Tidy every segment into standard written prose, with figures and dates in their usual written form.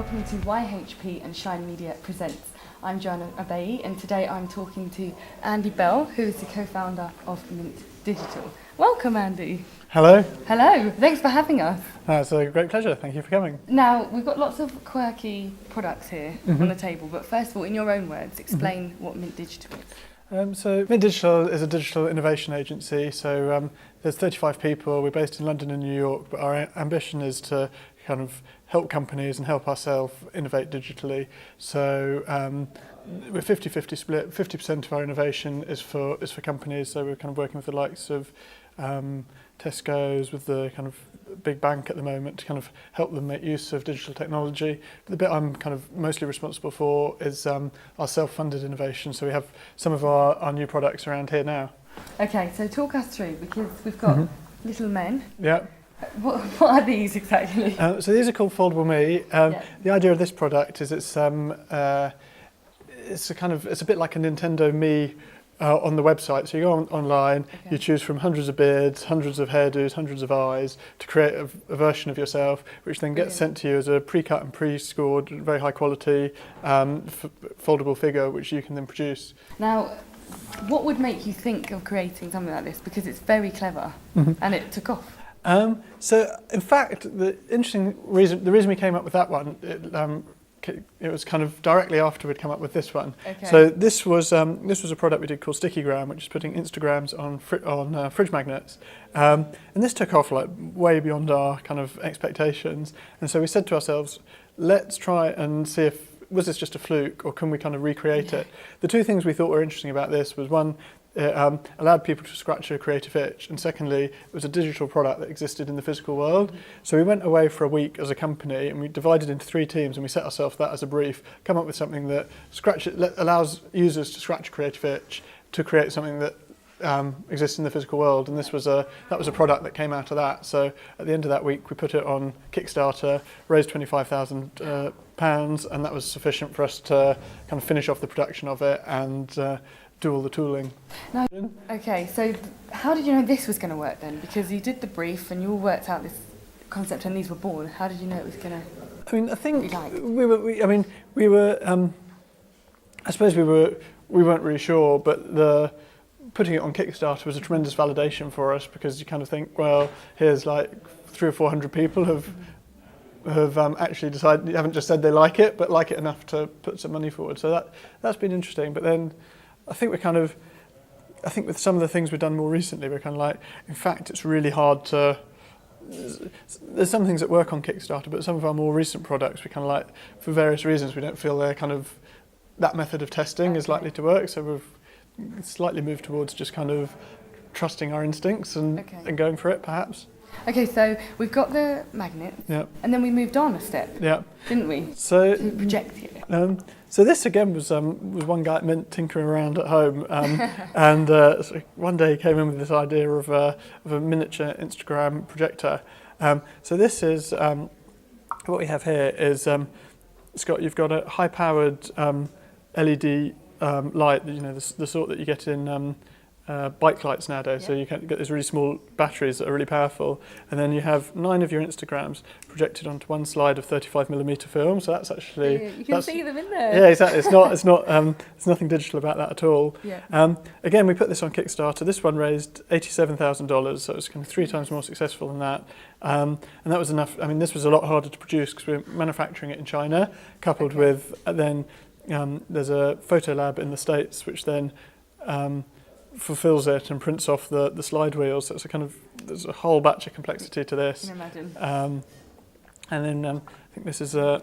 welcome to YHP and Shine Media Presents. I'm Joanna Abayi, and today I'm talking to Andy Bell, who is the co-founder of Mint Digital. Welcome, Andy. Hello. Hello, thanks for having us. It's a great pleasure, thank you for coming. Now, we've got lots of quirky products here on the table, but first of all, in your own words, explain what Mint Digital is. So Mint Digital is a digital innovation agency, so there's 35 people, we're based in London and New York, but our ambition is to kind of help companies and help ourselves innovate digitally. So we're 50-50 split, 50% of our innovation is for companies, so we're kind of working with the likes of Tesco's, with the kind of big bank at the moment, to kind of help them make use of digital technology. The bit I'm kind of mostly responsible for is our self-funded innovation, so we have some of our new products around here now. Okay, so talk us through, because we've got little men. Yeah. What are these exactly? So these are called Foldable Me. The idea of this product is it's a bit like a Nintendo Me on the website. So you go online, you choose from hundreds of beards, hundreds of hairdos, hundreds of eyes to create a version of yourself, which then gets sent to you as a pre-cut and pre-scored, very high quality foldable figure, which you can then produce. Now, what would make you think of creating something like this? Because it's very clever and it took off. So, in fact, the reason we came up with that one, it was kind of directly after we'd come up with this one. Okay. So this was a product we did called Stickygram, which is putting Instagrams on fridge magnets, and this took off like way beyond our kind of expectations. And so we said to ourselves, let's try and see if was this just a fluke, or can we kind of recreate it? The two things we thought were interesting about this was, one, it allowed people to scratch a creative itch, and secondly, it was a digital product that existed in the physical world. So we went away for a week as a company, and we divided into 3 teams, and we set ourselves that as a brief, come up with something that allows users to scratch a creative itch to create something that exists in the physical world, and that was a product that came out of that. So at the end of that week, we put it on Kickstarter, raised £25,000, and that was sufficient for us to kind of finish off the production of it and do all the tooling. Now, okay, so how did you know this was going to work then? Because you did the brief and you all worked out this concept and these were born. How did you know it was going to? I mean, I think be like? we were. I suppose we weren't really sure, but putting it on Kickstarter was a tremendous validation for us, because you kind of think, well, here's like 300 or 400 people have actually decided, you haven't just said they like it, but like it enough to put some money forward. So that's been interesting. But then I think with some of the things we've done more recently, we're kind of like, in fact, it's really hard to. There's some things that work on Kickstarter, but some of our more recent products, we kind of like, for various reasons, we don't feel that method of testing is likely to work. So we've slightly moved towards just kind of trusting our instincts and going for it, perhaps. Okay, so we've got the magnet, and then we moved on a step, didn't we? So to project it. So this again was one guy at Mint tinkering around at home, and so one day he came in with this idea of a miniature Instagram projector. So this is what we have here is you've got a high-powered LED light, the sort that you get in bike lights nowadays. So you can get these really small batteries that are really powerful, and then you have 9 of your Instagrams projected onto one slide of 35mm film. So that's actually you can see them in there. Yeah, exactly. It's nothing digital about that at all. Yeah. Again, we put this on Kickstarter. This one raised $87,000, so it was kind of 3 times more successful than that. And that was enough. I mean, this was a lot harder to produce because we're manufacturing it in China, coupled with then there's a photo lab in the States which then fulfills it and prints off the slide wheels. So there's a whole batch of complexity to this. I can imagine. And then I think this is a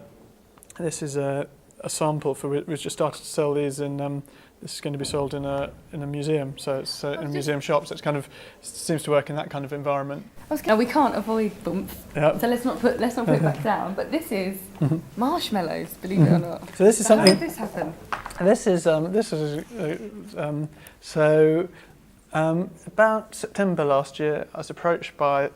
sample for we've just started to sell these in. This is going to be sold in a museum, so it's in a museum shop. So it seems to work in that kind of environment. Now we can't avoid bumps, so let's not put it back down. But this is marshmallows, believe it or not. So this is something. How did this happen? About September last year, I was approached by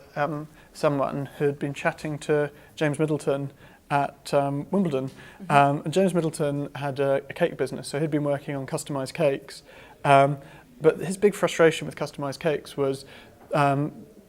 someone who had been chatting to James Middleton at Wimbledon. And James Middleton had a cake business, so he'd been working on customised cakes. But his big frustration with customised cakes was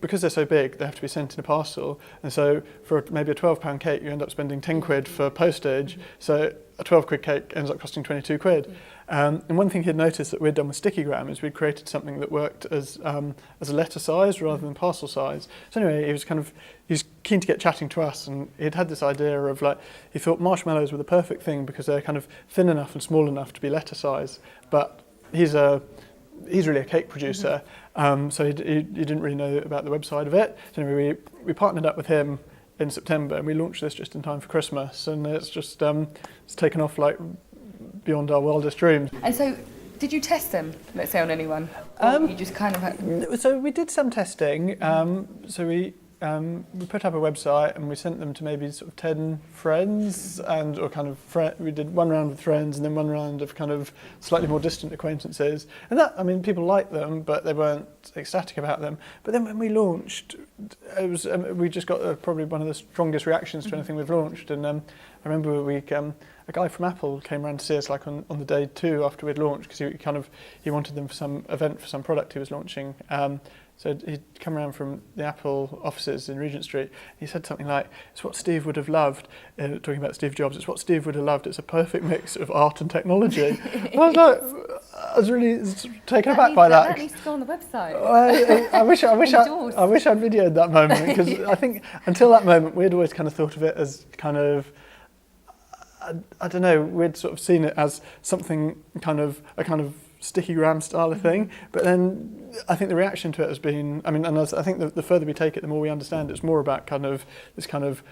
because they're so big, they have to be sent in a parcel. And so for maybe a £12 cake, you end up spending 10 quid for postage. So a 12 quid cake ends up costing 22 quid. And one thing he'd noticed that we'd done with Stickygram is we'd created something that worked as a letter size rather than parcel size. So anyway, he was keen to get chatting to us, and he'd had this idea of he thought marshmallows were the perfect thing because they're kind of thin enough and small enough to be letter size. But he's really a cake producer, so he didn't really know about the website of it. So anyway, we partnered up with him in September, and we launched this just in time for Christmas, and it's just it's taken off beyond our wildest dreams. And so, did you test them, let's say, on anyone? Or you just kind of had... So we did some testing. So we put up a website and we sent them to maybe sort of 10 friends, we did one round with friends and then one round of kind of slightly more distant acquaintances. And people liked them, but they weren't ecstatic about them. But then when we launched, we just got probably one of the strongest reactions to anything we've launched. And I remember a guy from Apple came around to see us on the day 2 after we'd launched, because he wanted them for some event for some product he was launching. So he'd come around from the Apple offices in Regent Street. He said something like, "It's what Steve would have loved," talking about Steve Jobs. "It's what Steve would have loved. It's a perfect mix of art and technology." I was really taken aback by that. That needs to go on the website. I wish I'd videoed that moment, because I think until that moment we'd always kind of thought of it as kind of, I don't know, we'd sort of seen it as something a kind of Stickygram style of thing, but then I think the reaction to it has been, I think the further we take it, the more we understand it's more about this kind of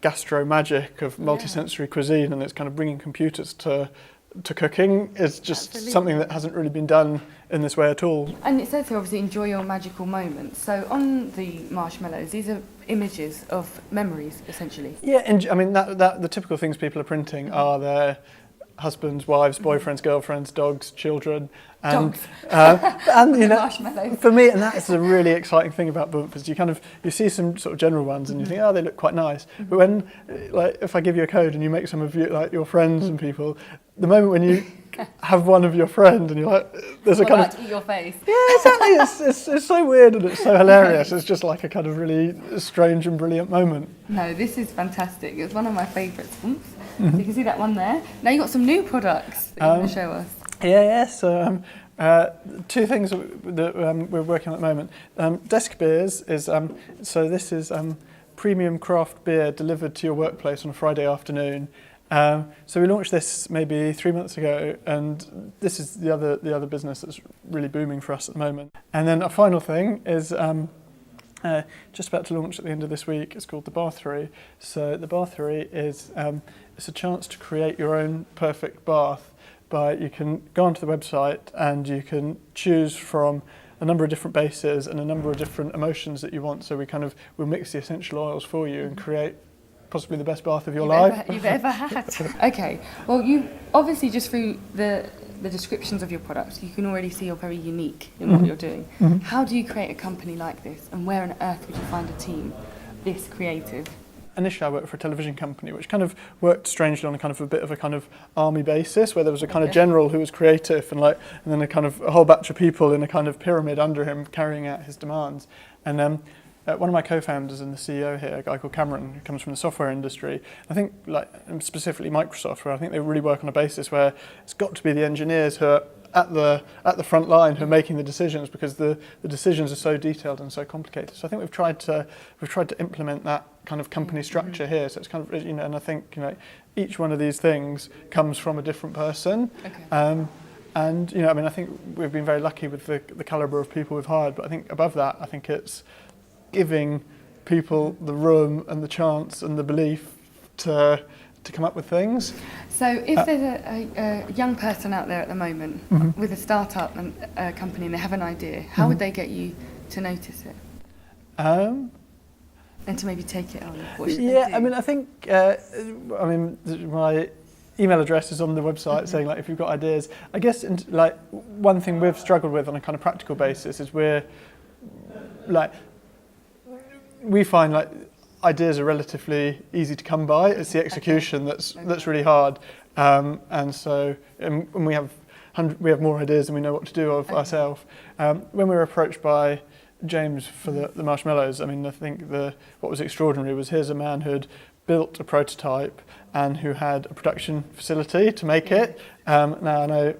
gastro magic of multisensory cuisine, and it's kind of bringing computers to cooking. It's just something that hasn't really been done in this way at all. And it says here, obviously, enjoy your magical moments. So on the marshmallows, these are images of memories, essentially. Yeah, and that the typical things people are printing are their husbands, wives, boyfriends, girlfriends, dogs, children, and marshmallows. For me, and that's a really exciting thing about bumpers. You see some sort of general ones, and you think, oh, they look quite nice. But when, if I give you a code and you make some of your friends and people, the moment when you have one of your friends and you're like, there's a kind of eat your face. Yeah, exactly. It's so weird and it's so hilarious. It's just like a kind of really strange and brilliant moment. No, this is fantastic. It's one of my favourites. So you can see that one there. Now you've got some new products that you're going to show us. Yeah. So 2 things that we're working on at the moment. Desk Beers is, so this is premium craft beer delivered to your workplace on a Friday afternoon. So we launched this maybe 3 months ago, and this is the other business that's really booming for us at the moment. And then a final thing is just about to launch at the end of this week. It's called the Bathery. So the Bathery is it's a chance to create your own perfect bath. You can go onto the website and you can choose from a number of different bases and a number of different emotions that you want. So we'll mix the essential oils for you and create possibly the best bath of your life you've ever had. Okay, well, you obviously, just through the descriptions of your products, you can already see you're very unique in what you're doing. How do you create a company like this, and where on earth would you find a team this creative? Initially, I worked for a television company, which kind of worked strangely on a bit of a kind of army basis, where there was a kind of general who was creative, and then a whole batch of people in a kind of pyramid under him carrying out his demands. And one of my co-founders and the CEO here, a guy called Cameron, who comes from the software industry, I think specifically Microsoft, where I think they really work on a basis where it's got to be the engineers who are at the front line who are making the decisions, because the decisions are so detailed and so complicated. So I think we've tried to implement that kind of company structure here. So it's kind of, and I think each one of these things comes from a different person. Okay. I think we've been very lucky with the calibre of people we've hired. But I think above that, I think it's giving people the room and the chance and the belief to come up with things. So if there's a young person out there at the moment with a startup and a company and they have an idea, how would they get you to notice it? And to maybe take it on? What should they do? I think, my email address is on the website saying if you've got ideas. I guess one thing we've struggled with on a kind of practical basis is we find ideas are relatively easy to come by. It's the execution that's really hard, and we have more ideas than we know what to do of ourselves. When we were approached by James for the marshmallows, I mean, I think what was extraordinary was here's a man who'd built a prototype and who had a production facility to make it. Now I know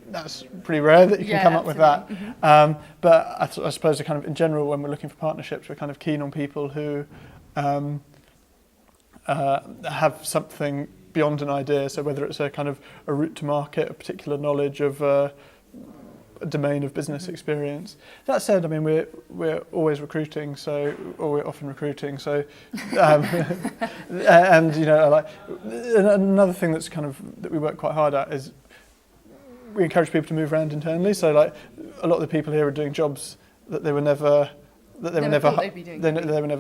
that's pretty rare that you can come up with that. But I suppose kind of in general, when we're looking for partnerships, we're kind of keen on people who have something beyond an idea. So whether it's a kind of a route to market, a particular knowledge of a domain of business experience. That said, I mean, we're always recruiting, or we're often recruiting. So, and you know, like another thing that's kind of that we work quite hard at is we encourage people to move around internally. So, like a lot of the people here are doing jobs that they were never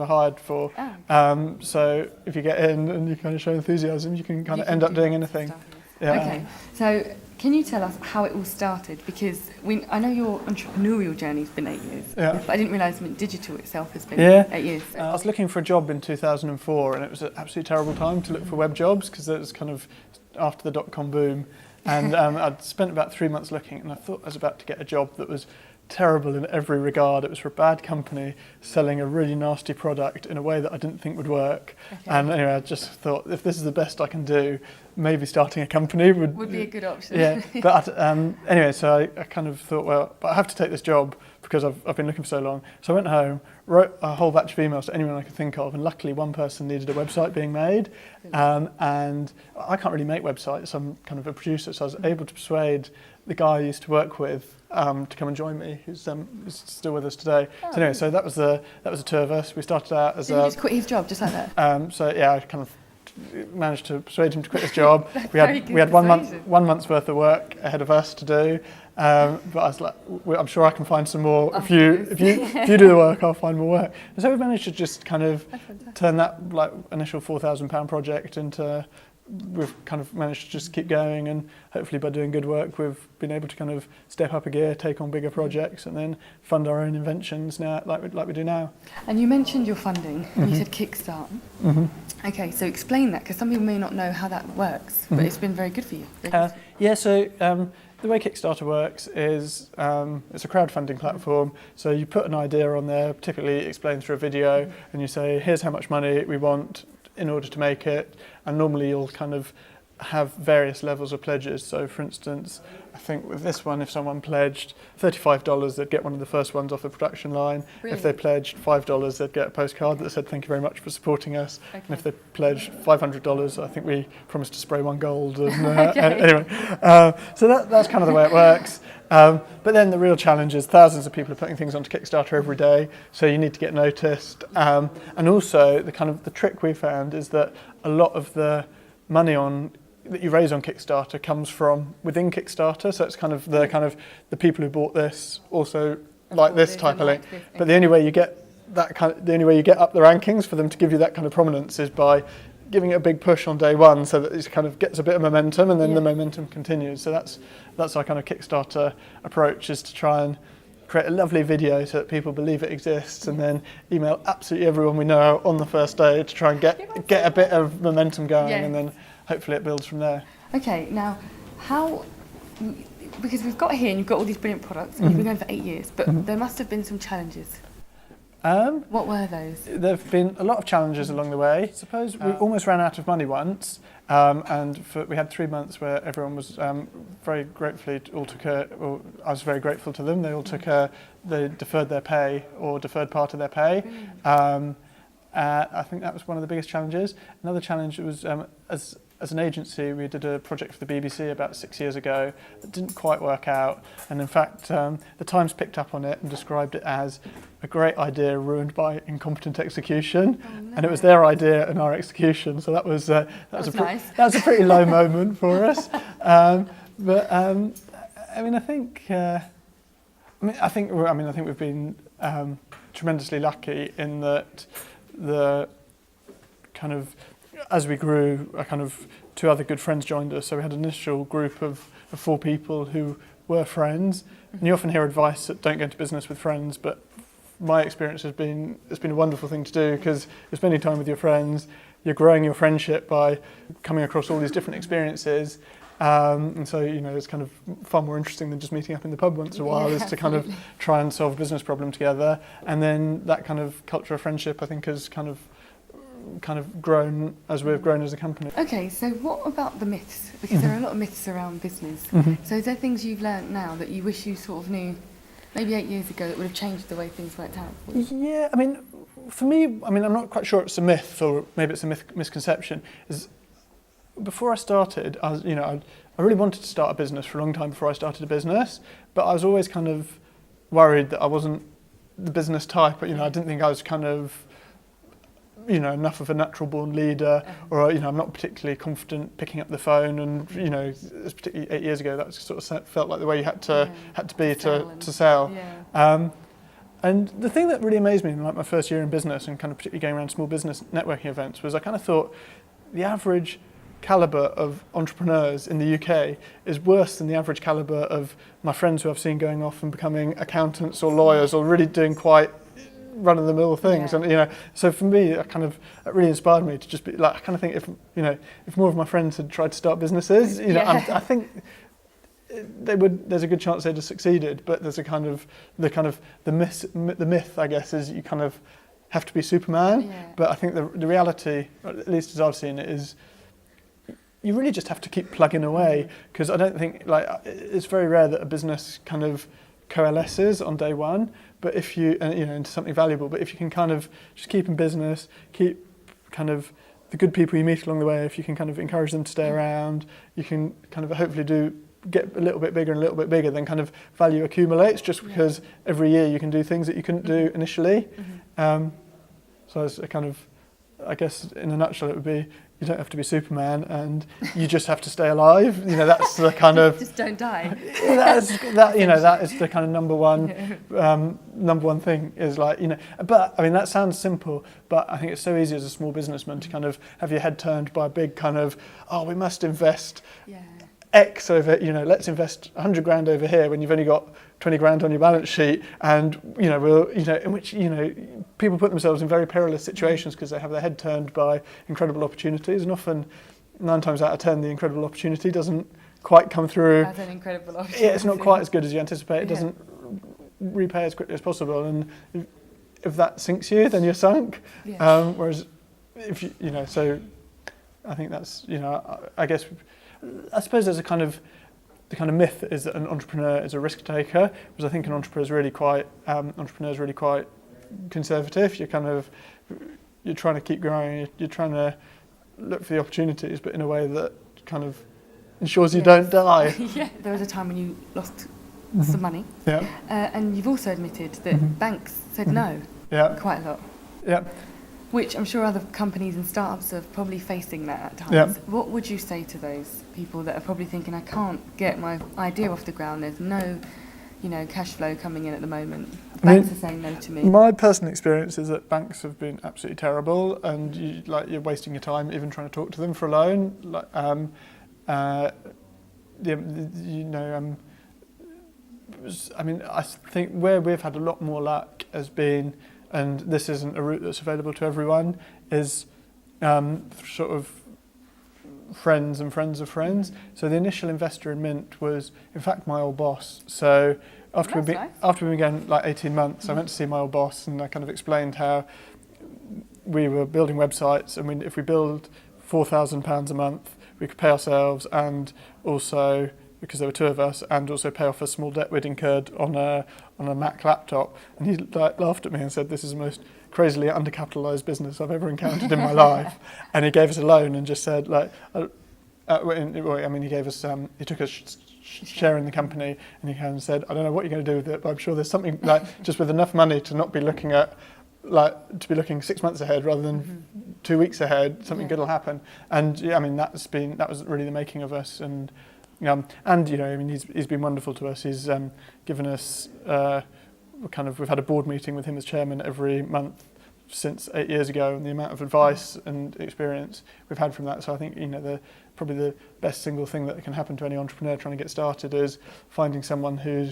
hired for. Oh. So if you get in and you kind of show enthusiasm, you can kind of end up doing anything. Yeah. Okay, so can you tell us how it all started? Because I know your entrepreneurial journey's been 8 years, but I didn't realise digital itself has been 8 years. I was looking for a job in 2004, and it was an absolutely terrible time to look for web jobs because it was kind of after the dot-com boom. And I'd spent about 3 months looking, and I thought I was about to get a job that was terrible in every regard. It was for a bad company selling a really nasty product in a way that I didn't think would work. Okay. And anyway, I just thought if this is the best I can do, maybe starting a company would be a good option. Yeah, but anyway, so I kind of thought, well, but I have to take this job because I've been looking for so long. So I went home, wrote a whole batch of emails to anyone I could think of, and luckily one person needed a website being made, and I can't really make websites. I'm kind of a producer, so I was able to persuade the guy I used to work with to come and join me, who's still with us today. Oh. So anyway, so that was the two of us. We started out as Did he just quit his job just like that? So yeah, I kind of managed to persuade him to quit his job. we had 1 month's worth of work ahead of us to do. But I was like, I'm sure I can find some more. If you do the work, I'll find more work. And so we managed to just kind of turn that like initial £4,000 project into. We've kind of managed to just keep going, and hopefully by doing good work, we've been able to kind of step up a gear, take on bigger projects, and then fund our own inventions now, like we do now. And you mentioned your funding. You said Kickstart. Okay, so explain that, because some people may not know how that works, but it's been very good for you. So the way Kickstarter works is it's a crowdfunding platform. So you put an idea on there, particularly explained through a video, and you say, here's how much money we want in order to make it, and normally you'll kind of have various levels of pledges. So for instance, I think with this one, if someone pledged $35, they'd get one of the first ones off the production line. Really? If they pledged $5, they'd get a postcard that said thank you very much for supporting us. Okay. And if they pledged $500, I think we promised to spray one gold. And, anyway, so that's kind of the way it works. But then the real challenge is thousands of people are putting things onto Kickstarter every day, so you need to get noticed. And also the trick we found is that a lot of the money that you raise on Kickstarter comes from within Kickstarter, so it's kind of the people who bought this also like this type of link. But the only way you get up the rankings for them to give you that kind of prominence is by giving it a big push on day one, so that it kind of gets a bit of momentum, and then the momentum continues. So that's our kind of Kickstarter approach, is to try and create a lovely video so that people believe it exists, and then email absolutely everyone we know on the first day to try and get a bit of momentum going, and then hopefully it builds from there. Okay, now because we've got here and you've got all these brilliant products, and you've been going for 8 years, but there must have been some challenges. What were those? There have been a lot of challenges along the way. I suppose we almost ran out of money once, and we had 3 months where everyone was very gratefully all took I was very grateful to them. They all they deferred their pay or deferred part of their pay. I think that was one of the biggest challenges. Another challenge was as an agency, we did a project for the BBC about 6 years ago that didn't quite work out, and in fact the Times picked up on it and described it as a great idea ruined by incompetent execution. Oh, no. And it was their idea and our execution, so that was nice. That was a pretty low moment for us. I think we've been tremendously lucky in that the kind of, as we grew, two other good friends joined us. So we had an initial group of 4 people who were friends. And you often hear advice that don't go into business with friends, but my experience has been it's been a wonderful thing to do, because you're spending time with your friends, you're growing your friendship by coming across all these different experiences, And so, it's kind of far more interesting than just meeting up in the pub once in a while, is to kind of try and solve a business problem together. And then that kind of culture of friendship, I think, has kind of grown as we've grown as a company. Okay, so what about the myths? Because there are a lot of myths around business. So is there things you've learnt now that you wish you sort of knew maybe 8 years ago that would have changed the way things worked out? Yeah, I mean, for me, I'm not quite sure it's a myth, or maybe it's a misconception. Is before I started, I really wanted to start a business for a long time before I started a business, but I was always kind of worried that I wasn't the business type. I didn't think I was kind of, enough of a natural born leader, or, I'm not particularly confident picking up the phone, and, particularly 8 years ago, that sort of felt like the way you had to be to sell. Yeah. And the thing that really amazed me in my first year in business, and kind of particularly going around small business networking events, was I kind of thought the average calibre of entrepreneurs in the UK is worse than the average calibre of my friends who I've seen going off and becoming accountants or lawyers, or really doing quite run-of-the-mill things. And so for me, it really inspired me to just be like, I kind of think if more of my friends had tried to start businesses, I think there's a good chance they'd have succeeded. But there's the myth, I guess, is you kind of have to be Superman. Yeah. But I think the reality, at least as I've seen it, is you really just have to keep plugging away, because I don't think, it's very rare that a business kind of coalesces on day one, but if you, into something valuable, but if you can kind of just keep in business, keep kind of the good people you meet along the way, if you can kind of encourage them to stay around, you can kind of hopefully get a little bit bigger and a little bit bigger, then kind of value accumulates, just because every year you can do things that you couldn't do initially. So it's a kind of, I guess in a nutshell, it would be, you don't have to be Superman, and you just have to stay alive. That's the kind of just don't die. That is the kind of number one thing, is But I mean, that sounds simple, but I think it's so easy as a small businessman to kind of have your head turned by a big kind of, we must invest X over, let's invest 100 grand over here when you've only got 20 grand on your balance sheet, and in which people put themselves in very perilous situations because they have their head turned by incredible opportunities, and often 9 times out of 10 the incredible opportunity doesn't quite come through. As an incredible opportunity. Yeah, it's not quite as good as you anticipate. It doesn't repay as quickly as possible, and if that sinks you, then you're sunk. Whereas if so I think that's I suppose there's the kind of myth is that an entrepreneur is a risk taker, because I think an entrepreneur is really quite conservative. You're trying to keep growing. You're trying to look for the opportunities, but in a way that kind of ensures you don't die. There was a time when you lost some money. And you've also admitted that banks said no quite a lot. Which I'm sure other companies and startups are probably facing that at times. What would you say to those people that are probably thinking, I can't get my idea off the ground, there's no cash flow coming in at the moment. Banks are saying no to me. My personal experience is that banks have been absolutely terrible, and you're wasting your time even trying to talk to them for a loan. I think where we've had a lot more luck has been, and this isn't a route that's available to everyone, is sort of friends and friends of friends. So the initial investor in Mint was, in fact, my old boss. So after we've been going 18 months, I went to see my old boss, and I kind of explained how we were building websites. I mean, if we build £4,000 a month, we could pay ourselves, and also, because there were 2 of us, and also pay off a small debt we'd incurred on a Mac laptop. And he laughed at me and said, "This is the most crazily undercapitalised business I've ever encountered in my life." And he gave us a loan and just said, he gave us, he took a share in the company, and he came and said, "I don't know what you're going to do with it, but I'm sure there's something just with enough money to not be looking at to be looking 6 months ahead rather than 2 weeks ahead. Something good will happen." And that was really the making of us. And he's been wonderful to us. He's given us we've had a board meeting with him as chairman every month since 8 years ago, and the amount of advice and experience we've had from that. So I think probably the best single thing that can happen to any entrepreneur trying to get started is finding someone who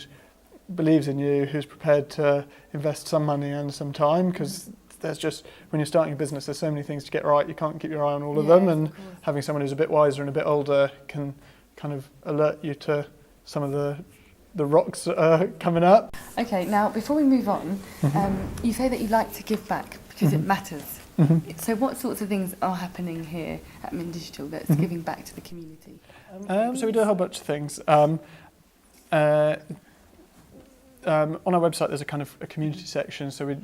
believes in you, who's prepared to invest some money and some time, because there's just, when you're starting a business, there's so many things to get right, you can't keep your eye on all of them, and having someone who's a bit wiser and a bit older can kind of alert you to some of the rocks that are coming up. Okay, now before we move on, you say that you like to give back because it matters. So what sorts of things are happening here at Mint Digital that's giving back to the community? So we do a whole bunch of things. On our website there's a kind of a community section, so we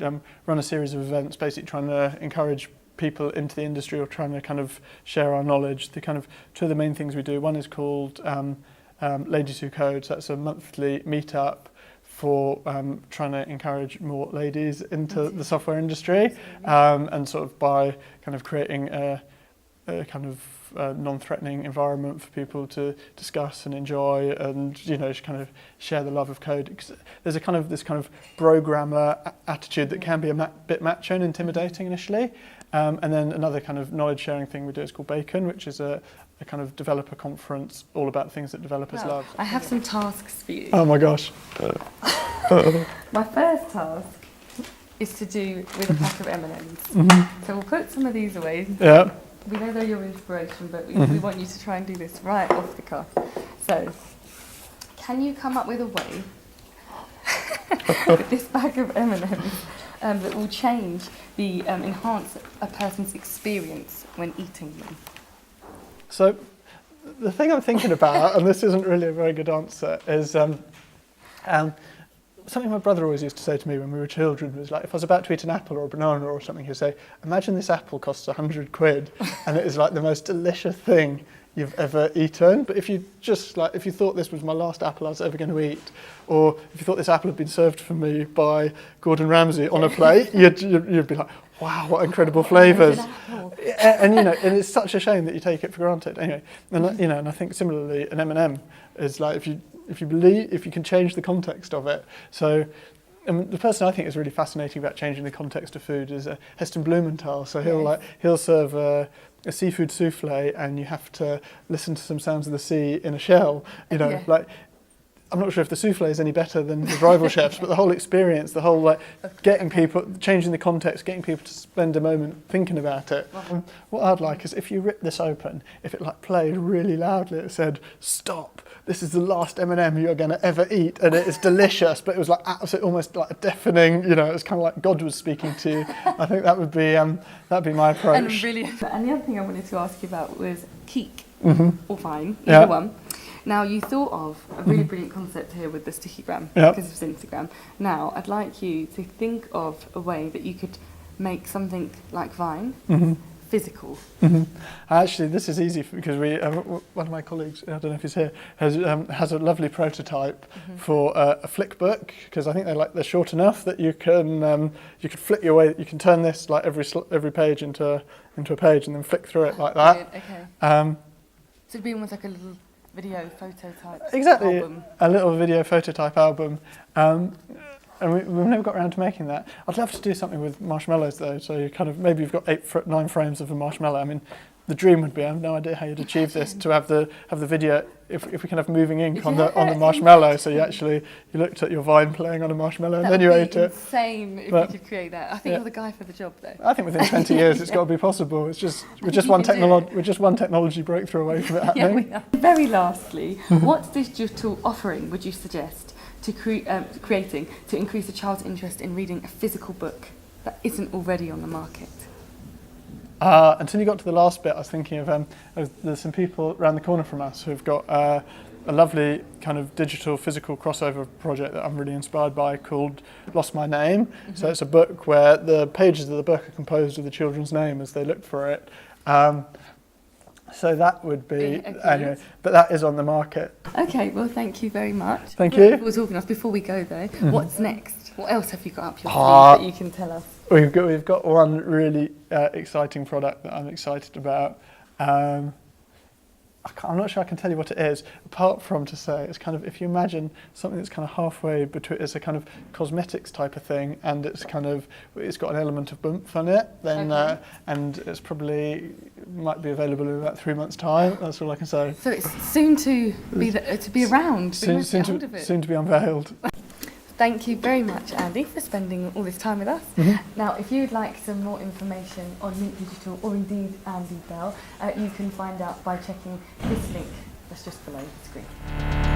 run a series of events basically trying to encourage people into the industry or trying to kind of share our knowledge. The kind of two of the main things we do, one is called Ladies Who Code, so that's a monthly meetup for trying to encourage more ladies into the software industry, and sort of by kind of creating a kind of non-threatening environment for people to discuss and enjoy, and just kind of share the love of code. 'Cause there's this kind of programmer attitude that can be a bit macho and intimidating initially, and then another kind of knowledge sharing thing we do is called Bacon, which is a kind of developer conference all about things that developers love. I have some tasks for you. Oh my gosh. My first task is to do with a pack of M&Ms. So we'll put some of these away. Yeah. We know they're your inspiration, but we want you to try and do this right off the cuff. So, can you come up with a way with this bag of M&Ms that will change enhance a person's experience when eating them? So the thing I'm thinking about, and this isn't really a very good answer, is something my brother always used to say to me when we were children was like, if I was about to eat an apple or a banana or something, he'd say, imagine this apple costs 100 quid and it is like the most delicious thing you've ever eaten. But if you thought this was my last apple I was ever going to eat, or if you thought this apple had been served for me by Gordon Ramsay on a plate, you'd be like, wow, what incredible flavours. And and it's such a shame that you take it for granted. Anyway, and I think similarly an M&M is like, if you can change the context of it. So the person I think is really fascinating about changing the context of food is Heston Blumenthal. So he'll serve a seafood souffle, and you have to listen to some sounds of the sea in a shell. Like, I'm not sure if the souffle is any better than his rival chefs, but the whole experience, the whole getting people, changing the context, getting people to spend a moment thinking about it. What I'd like is if you rip this open, if it played really loudly, it said, "Stop! This is the last M&M you're going to ever eat, and it is delicious." But it was like absolutely almost like a deafening. It was kind of like God was speaking to you. I think that would be my approach. And the other thing I wanted to ask you about was Keek or Vine, either one. Now, you thought of a really brilliant concept here with the Stickygram, because of Instagram. Now, I'd like you to think of a way that you could make something like Vine physical. Actually, this is easy because one of my colleagues, I don't know if he's here, has a lovely prototype for a flick book, because I think they're short enough that you can flick your way. You can turn this like every page into a page and then flick through it like that. Okay. So it'd be almost like a little video photo type album. A little video photo type album. And we've never got around to making that. I'd love to do something with marshmallows though, so you maybe you've got 9 frames of a marshmallow. I mean, the dream would be, I have no idea how you'd achieve this, to have the video, if we can have moving ink on the marshmallow, so you looked at your Vine playing on a marshmallow and then you ate it. Insane if you could create that. I think you're the guy for the job though. I think within 20 years it's got to be possible. We're just one technology breakthrough away from it happening. Yeah, we are. Very lastly, what digital offering would you suggest to creating to increase a child's interest in reading a physical book that isn't already on the market? Until you got to the last bit, I was thinking of there's some people around the corner from us who've got a lovely kind of digital physical crossover project that I'm really inspired by called Lost My Name. So it's a book where the pages of the book are composed of the children's name as they look for it. So that would be, anyway, but that is on the market. Okay, well, thank you very much. Thank you. We'll talk enough. Before we go though, what's next? What else have you got up your sleeve that you can tell us? We've got one really exciting product that I'm excited about. I'm not sure I can tell you what it is, apart from to say it's kind of, if you imagine something that's kind of halfway between, it's a kind of cosmetics type of thing, and it's got an element of boomph on it, then and it's probably might be available in about 3 months' time. That's all I can say. So it's soon to be around. Soon to be unveiled. Thank you very much, Andy, for spending all this time with us. Now, if you'd like some more information on Mint Digital, or indeed Andy Bell, you can find out by checking this link that's just below the screen.